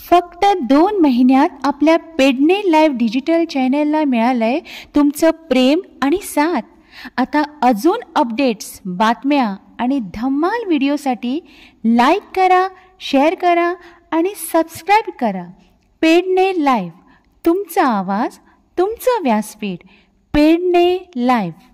फक्त 2 महिन्यात आपल्या पेडणे लाईव्ह डिजिटल चॅनलला मिळालंय तुमचं प्रेम आणि साथ। आता अजून अपडेट्स, बातम्या आणि धम्माल व्हिडिओसाठी लाईक करा, शेअर करा आणि सबस्क्राईब करा। पेडणे लाईव्ह, तुमचा आवाज, तुमचं व्यासपीठ। पेडणे लाईव्ह।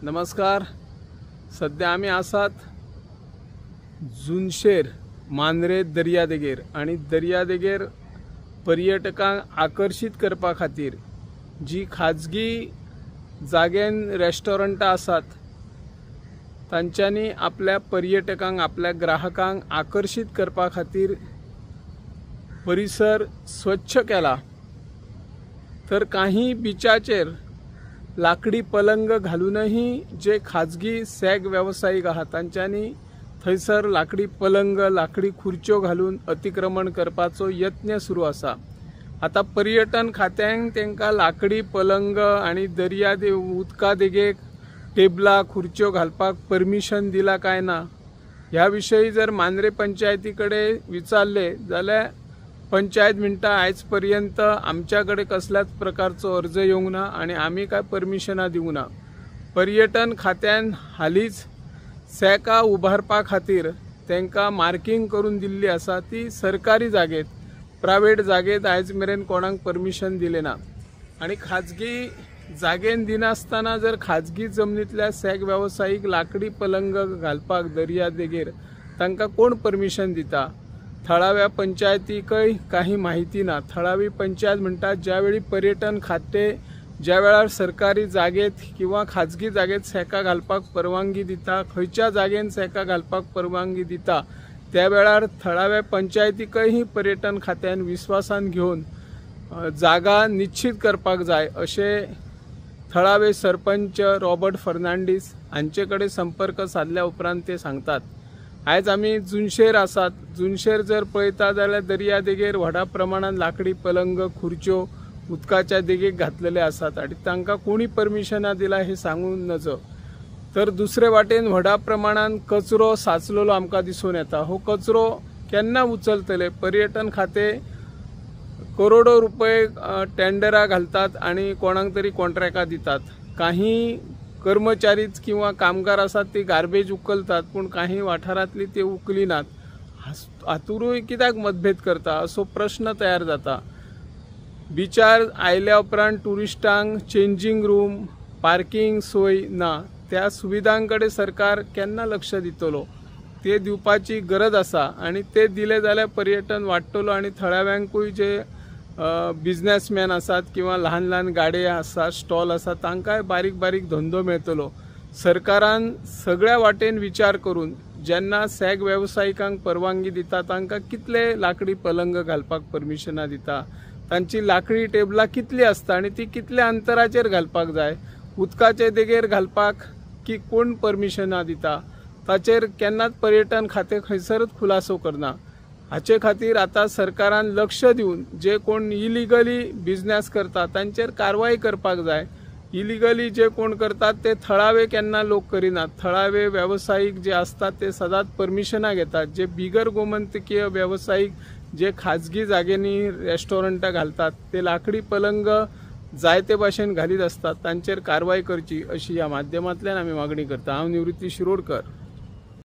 नमस्कार। सध्या आम्ही आसात जुनशेर मांद्रे दर्यादेगेर आणि दर्यादेगेर पर्यटकांक आकर्षित करपा खातीर जी खाजगी जाग्यान रेस्टॉरंटां आसात तांच्यांनी आपल्या पर्यटकांक, आपल्या ग्राहकांक आकर्षित करपा खातीर परिसर स्वच्छ केला। तर काही बिचाचेर लाकडी पलंग घालूनही जे खाजगी सॅग व्यावसायिक आहात तांच्यांनी थंयसर लाकडी पलंग, लाकडी खुर्च्यो घालून अतिक्रमण करपाचो यत्न सुरू आसा। आता पर्यटन खात्यान तेंका लाकडी पलंग आणि उदका देगेक टेबलां खुर्च्यो घालपाक परमिशन दिला काय ना ह्या विषयी जर मांद्रे पंचायतीकडे विचारले जाल्यार पंचायत म्हणटा आयज पर्यंत आमच्याकडे कसल्याच प्रकारचो अर्ज येवंक ना आणि आमी काय परमिशनां दिवंक ना। पर्यटन खात्यान हालींच सॅका उबारपा खातीर तांकां मार्किंग करून दिल्ली आसा ती सरकारी जागेत, प्रायवेट जागेत आयज मेरेन कोणाक परमिशन दिलें ना। आणि खाजगी जागेन दिनासतना जर खाजगी जमनीतल्या सॅग वेवसायीक लाकडी पलंग घालपाक दर्या देगेर तांकां कोण परमिशन दिता? थळाव्या पंचायतीकय काही माहिती ना। थळावी पंचायत म्हणटा ज्यावेळी पर्यटन खाते ज्या वेळार सरकारी जागेत किंवा खाजगी जागेत सॅका घालपाक परवानगी दिता, खंयच्या जागेन सॅका घालपाक परवानगी दिता, त्या वेळार थळाव्या पंचायतीकय ही पर्यटन खात्यान विश्वासान घेवन जागा निश्चित करपाक जाय अशें थळावे सरपंच रॉबर्ट फर्नांडीस हांचे कडेन संपर्क साधल्या उपरांत ते सांगतात। आयज आमी जुनशेर आसात। जुनशेर जर पळयता जाल्यार दर्या देगेर व्हडा प्रमाणात लाकडी पलंग, खुर्च्यो उदकाच्या देगेक घातलेले आसात आणि तांकां कोणी परमिशनां दिला हे सांगून नजो। तर दुसरे वाटेन व्हडा प्रमाणात कचरो साचलेलो आमकां दिसून येता। हो कचरो केन्ना उचलतले? पर्यटन खाते करोडो रुपये टेंडरां घालतात आणि कोणाक तरी कॉन्ट्रॅक्टां दितात। काही कर्मचारीच किंवा कामगार आसात ती गार्बेज उखलतात, पण काही वाठारांतली ते उखलिनात। हातूरूय कित्याक मतभेद करता असो प्रश्न तयार जाता। बिचार आयल्या उपरांत टुरिस्टांक चेंजिंग रूम, पार्किंग सोय ना, त्या सुविधांकडे सरकार केन्ना लक्ष दितलो? ते दिवपाची गरज आसा आणि ते दिले जाल्यार पर्यटन वाडटलो आणि थळाव्यांकूय जे बिझनेसमॅन आसात किंवा ल्हान ल्हान गाडे आसात, स्टॉल आसात, तांकांय बारीक बारीक धंदो मेळटलो। सरकारान सगळ्या वाटेन विचार करून जेन्ना सॅग वेवसायिकांक परवानगी दिता तांकां कितले लाकडी पलंग घालपाक परमिशनां दिता, तांची लाकडी टेबलां कितली आसता आणि ती कितल्या अंतराचेर घालपाक जाय, उदकाचे देगेर घालपाक की कोण परमिशनां दिता, ताचेर केन्नाच पर्यटन खातें खंयसरच खुलासो करना। हाचे खातीर आता सरकारान लक्ष दिवन जे कोण इलिगली बिझनेस करतात तांचेर कारवाई करपाक जाय। इलिगली जे कोण करतात ते थळावे केन्ना लोक करिनात। थळावे व्यावसायिक जे असतात ते सदांच परमिशनां घेतात। जे बिगर गोमंतकीय व्यावसायिक जे खाजगी जागेनी रेस्टॉरंटां घालतात ते लाकडी पलंग जाय ते भाशेन घालीत असतात, तांचेर कारवाई करची अशी ह्या माध्यमांतल्यान आमी मागणी करता। हांव निवृत्ती शिरोडकर।